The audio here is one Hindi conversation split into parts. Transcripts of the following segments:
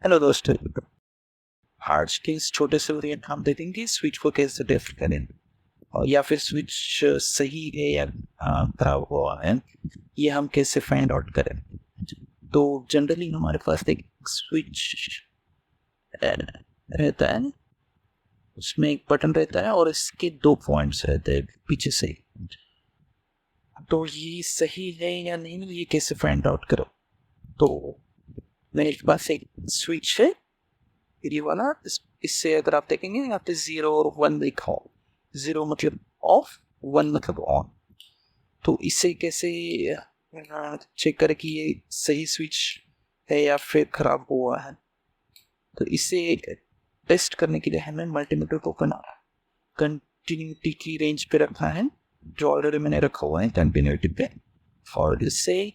हेलो दोस्तों, आज के इस छोटे से वेरिएंट हम देखेंगे स्विच को कैसे टेस्ट करें और या फिर स्विच सही है या खराब हुआ है ये हम कैसे फाइंड आउट करें। तो जनरली हमारे पास एक स्विच रहता है, उसमें एक बटन रहता है और इसके 2 पॉइंट्स रहते हैं पीछे से। तो ये सही है या नहीं ये कैसे फाइंड आउट करो। तो मेरे पास एक स्विच है, ये वाला। इससे अगर आप देखेंगे यहाँ पे 0 और 1 लिखा हो, 0 मतलब ऑफ, 1 मतलब ऑन। तो इससे कैसे चेक करें कि ये सही स्विच है या फिर खराब हुआ है। तो इसे टेस्ट करने के लिए हमें मल्टीमीटर को कंटिन्यूटी की रेंज पे रखना है, जो ऑलरेडी मैंने रखा हुआ है कंटिन्यूटी पे। और इससे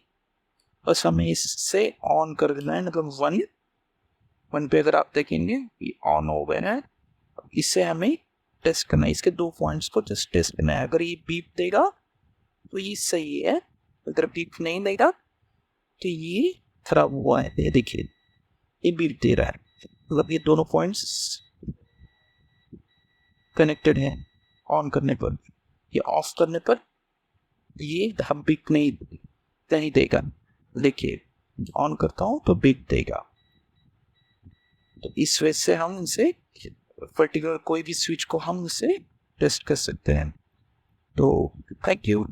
बस हमें इससे ऑन कर देना है, मतलब 1 पे अगर आप देखेंगे ये ऑन हो गया है। इससे हमें टेस्ट करना है, इसके 2 पॉइंट्स को जस्ट टेस्ट करना है। अगर ये बीप देगा तो ये सही है, अगर बीप नहीं देगा तो ये खराब हुआ है। ये देखिए ये बीप दे रहा है, मतलब ये दोनों पॉइंट्स कनेक्टेड हैं। ऑन करने पर, ये ऑफ करने पर ये हम बीप नहीं देगा। देखिए ऑन करता हूँ तो बीप देगा। तो इस वजह से हम इसे पर्टिकुलर कोई भी स्विच को हम इसे टेस्ट कर सकते हैं। तो थैंक यू।